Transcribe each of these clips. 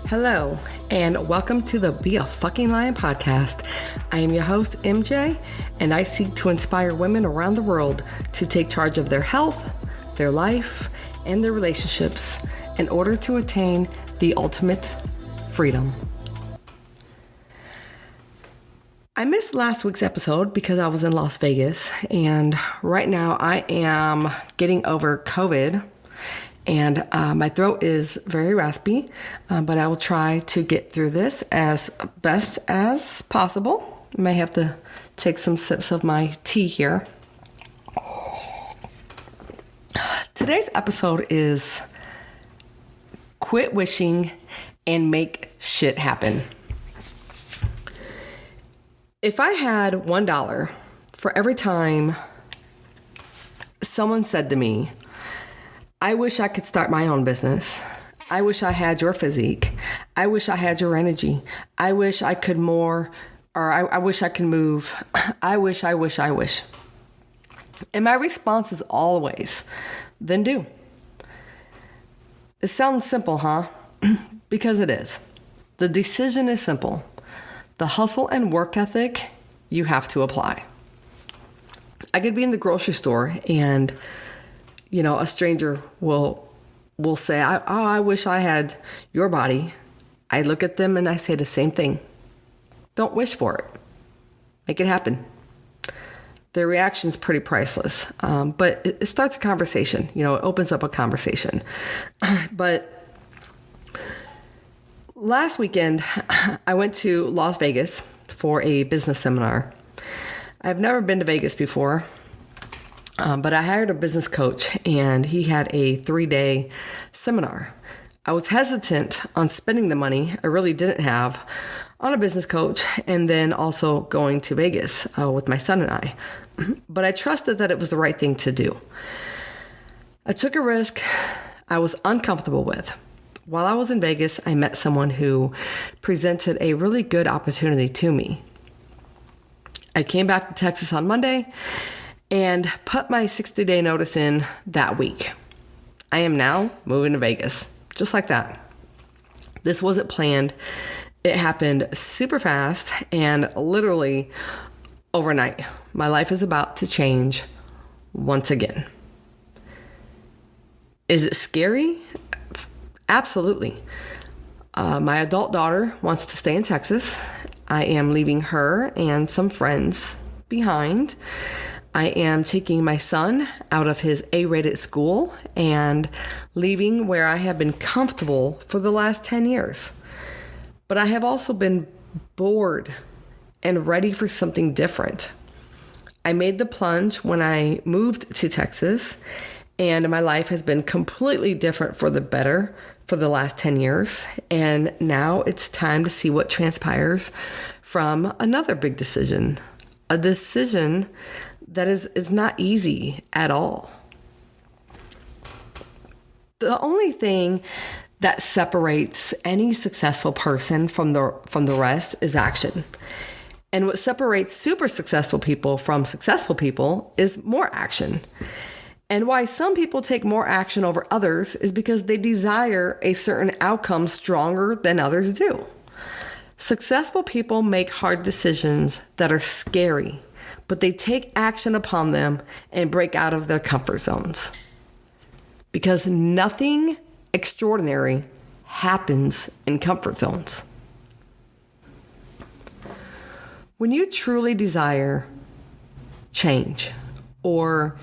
Hello, and welcome to the Be a Fucking Lion podcast. I am your host, MJ, and I seek to inspire women around the world to take charge of their health, their life, and their relationships in order to attain the ultimate freedom. I missed last week's episode because I was in Las Vegas, and right now I am getting over COVID. And my throat is very raspy, but I will try to get through this as best as possible. May have to take some sips of my tea here. Today's episode is quit wishing and make shit happen. If I had $1 for every time someone said to me, I wish I could start my own business. I wish I had your physique. I wish I had your energy. I wish I could more, or I wish I could move. I wish. And my response is always, then do. It sounds simple, huh? Because it is. The decision is simple. The hustle and work ethic you have to apply. I could be in the grocery store and a stranger will say, I wish I had your body. I look at them and I say the same thing. Don't wish for it. Make it happen. Their reaction's pretty priceless. But it starts a conversation. It opens up a conversation. But last weekend, I went to Las Vegas for a business seminar. I've never been to Vegas before. But I hired a business coach and he had a 3-day seminar. I was hesitant on spending the money I really didn't have on a business coach and then also going to Vegas with my son and I. But I trusted that it was the right thing to do. I took a risk I was uncomfortable with. While I was in Vegas, I met someone who presented a really good opportunity to me. I came back to Texas on Monday and put my 60-day notice in that week. I am now moving to Vegas, just like that. This wasn't planned. It happened super fast and literally overnight. My life is about to change once again. Is it scary? Absolutely. My adult daughter wants to stay in Texas. I am leaving her and some friends behind. I am taking my son out of his A-rated school and leaving where I have been comfortable for the last 10 years. But I have also been bored and ready for something different. I made the plunge when I moved to Texas, and my life has been completely different for the better for the last 10 years. And now it's time to see what transpires from another big decision, a decision that is not easy at all. The only thing that separates any successful person from the rest is action. And what separates super successful people from successful people is more action. And why some people take more action over others is because they desire a certain outcome stronger than others do. Successful people make hard decisions that are scary, but they take action upon them and break out of their comfort zones. Because nothing extraordinary happens in comfort zones. When you truly desire change or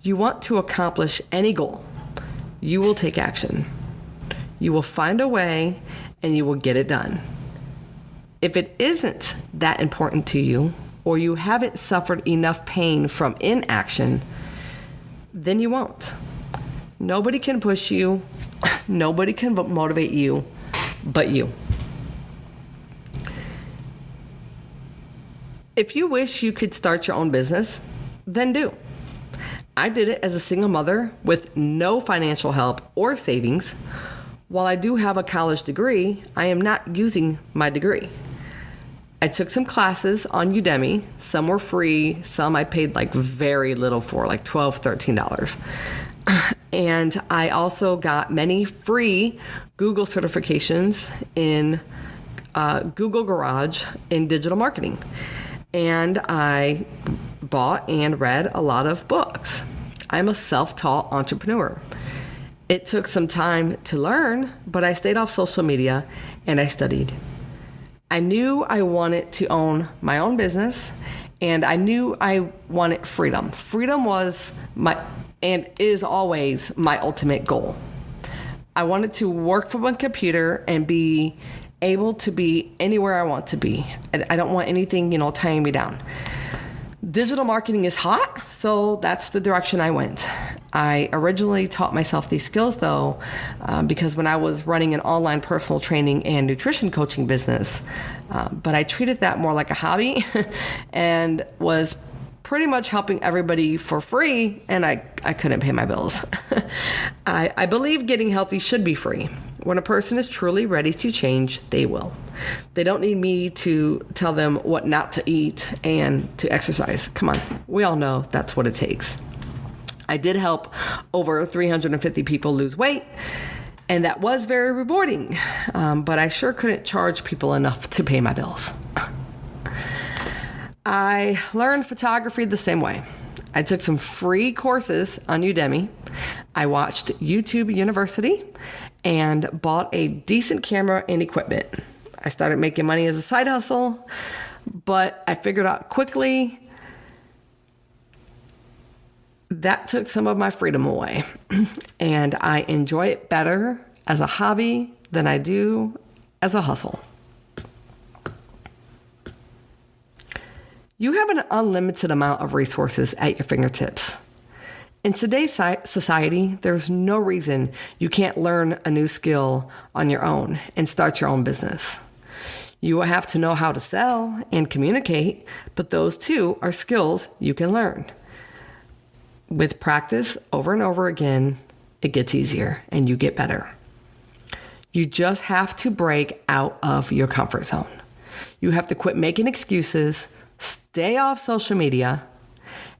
you want to accomplish any goal, you will take action. You will find a way and you will get it done. If it isn't that important to you, or you haven't suffered enough pain from inaction, then you won't. Nobody can push you. Nobody can motivate you but you. If you wish you could start your own business, then do. I did it as a single mother with no financial help or savings. While I do have a college degree, I am not using my degree. I took some classes on Udemy. Some were free. Some I paid very little for, like $12, $13. And I also got many free Google certifications in Google Garage in digital marketing. And I bought and read a lot of books. I'm a self-taught entrepreneur. It took some time to learn, but I stayed off social media and I studied. I knew I wanted to own my own business, and I knew I wanted freedom. Freedom was my, and is always, my ultimate goal. I wanted to work from a computer and be able to be anywhere I want to be. I don't want anything, tying me down. Digital marketing is hot, so that's the direction I went. I originally taught myself these skills, though, because when I was running an online personal training and nutrition coaching business, but I treated that more like a hobby and was pretty much helping everybody for free, and I couldn't pay my bills. I believe getting healthy should be free. When a person is truly ready to change, they will. They don't need me to tell them what not to eat and to exercise. Come on, we all know that's what it takes. I did help over 350 people lose weight, and that was very rewarding, but I sure couldn't charge people enough to pay my bills. I learned photography the same way. I took some free courses on Udemy. I watched YouTube University and bought a decent camera and equipment. I started making money as a side hustle, but I figured out quickly that took some of my freedom away. And I enjoy it better as a hobby than I do as a hustle. You have an unlimited amount of resources at your fingertips. In today's society, there's no reason you can't learn a new skill on your own and start your own business. You will have to know how to sell and communicate, but those two are skills you can learn. With practice over and over again, it gets easier and you get better. You just have to break out of your comfort zone. You have to quit making excuses, stay off social media,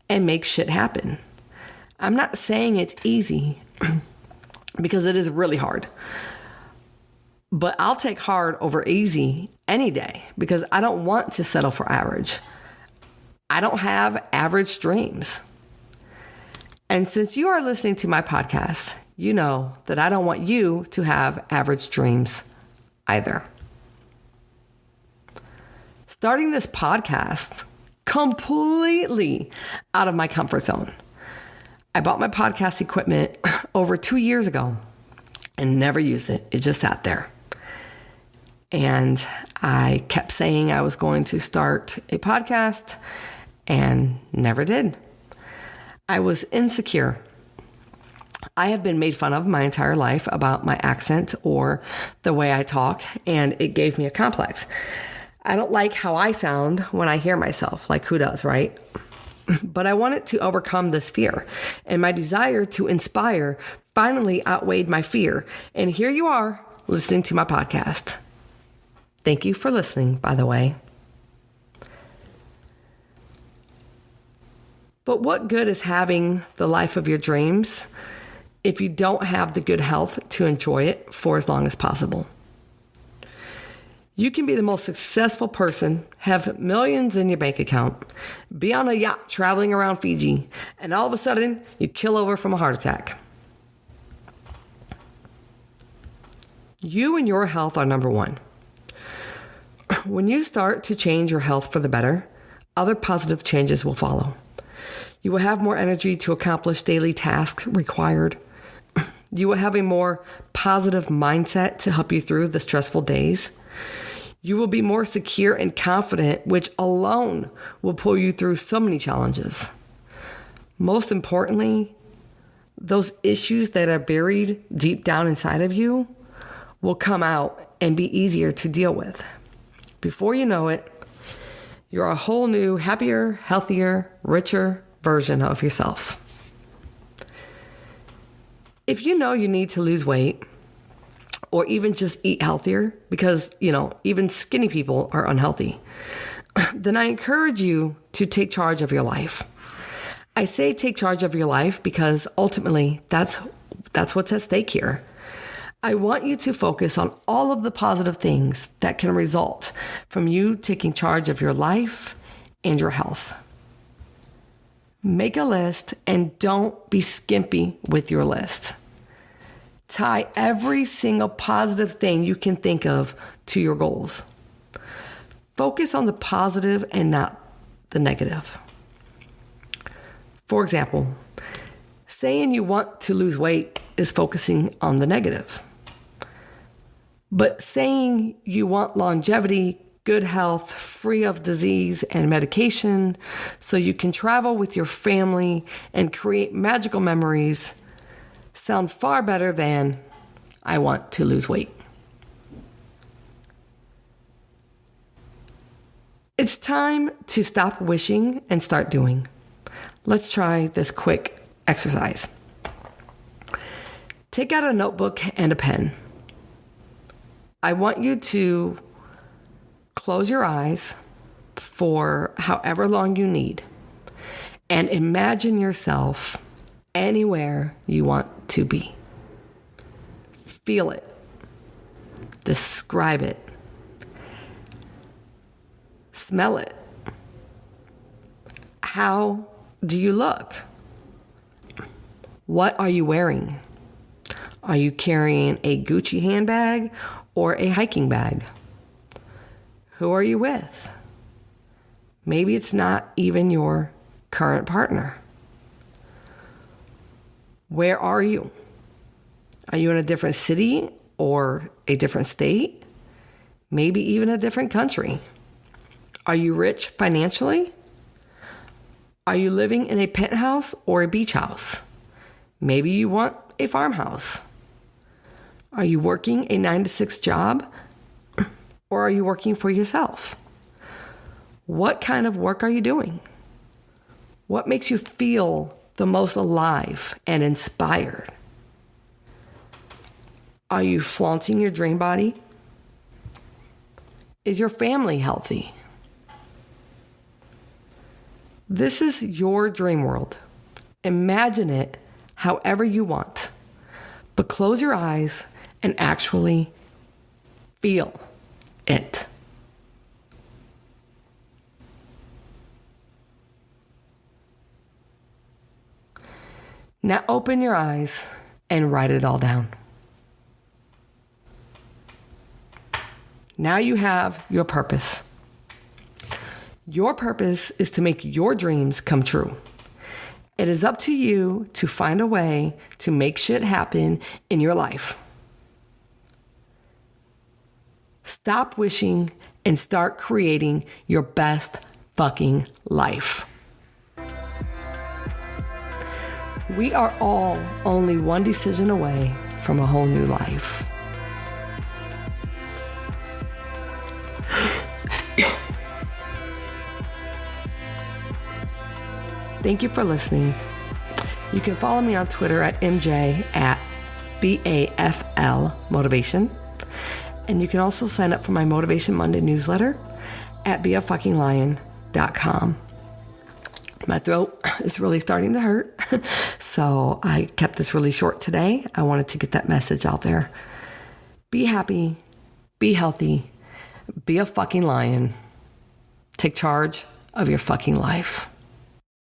and make shit happen. I'm not saying it's easy because it is really hard. But I'll take hard over easy any day because I don't want to settle for average. I don't have average dreams. And since you are listening to my podcast, you know that I don't want you to have average dreams either. Starting this podcast completely out of my comfort zone. I bought my podcast equipment over 2 years ago and never used it. It just sat there. And I kept saying I was going to start a podcast and never did. I was insecure. I have been made fun of my entire life about my accent or the way I talk, and it gave me a complex. I don't like how I sound when I hear myself, like who does, right? But I wanted to overcome this fear, and my desire to inspire finally outweighed my fear. And here you are, listening to my podcast. Thank you for listening, by the way. But what good is having the life of your dreams if you don't have the good health to enjoy it for as long as possible? You can be the most successful person, have millions in your bank account, be on a yacht traveling around Fiji, and all of a sudden you kill over from a heart attack. You and your health are number one. When you start to change your health for the better, other positive changes will follow. You will have more energy to accomplish daily tasks required. You will have a more positive mindset to help you through the stressful days. You will be more secure and confident, which alone will pull you through so many challenges. Most importantly, those issues that are buried deep down inside of you will come out and be easier to deal with. Before you know it, you're a whole new, happier, healthier, richer version of yourself. If you know you need to lose weight, or even just eat healthier, because, even skinny people are unhealthy, then I encourage you to take charge of your life. I say take charge of your life because ultimately that's That's what's at stake here. I want you to focus on all of the positive things that can result from you taking charge of your life and your health. Make a list and don't be skimpy with your list. Tie every single positive thing you can think of to your goals. Focus on the positive and not the negative. For example, saying you want to lose weight is focusing on the negative. But saying you want longevity, good health, free of disease and medication, so you can travel with your family and create magical memories sound far better than, I want to lose weight. It's time to stop wishing and start doing. Let's try this quick exercise. Take out a notebook and a pen. I want you to close your eyes for however long you need and imagine yourself anywhere you want to be. Feel it. Describe it. Smell it. How do you look? What are you wearing? Are you carrying a Gucci handbag or a hiking bag? Who are you with? Maybe it's not even your current partner. Where are you? Are you in a different city or a different state? Maybe even a different country. Are you rich financially? Are you living in a penthouse or a beach house? Maybe you want a farmhouse. Are you working a 9-to-6 job? Or are you working for yourself? What kind of work are you doing? What makes you feel the most alive and inspired? Are you flaunting your dream body? Is your family healthy? This is your dream world. Imagine it however you want, but close your eyes and actually feel it. Now open your eyes and write it all down. Now you have your purpose. Your purpose is to make your dreams come true. It is up to you to find a way to make shit happen in your life. Stop wishing and start creating your best fucking life. We are all only one decision away from a whole new life. Thank you for listening. You can follow me on Twitter at MJ@BAFL Motivation. And you can also sign up for my Motivation Monday newsletter at beafuckinglion.com. My throat is really starting to hurt, so I kept this really short today. I wanted to get that message out there. Be happy, be healthy, be a fucking lion. Take charge of your fucking life.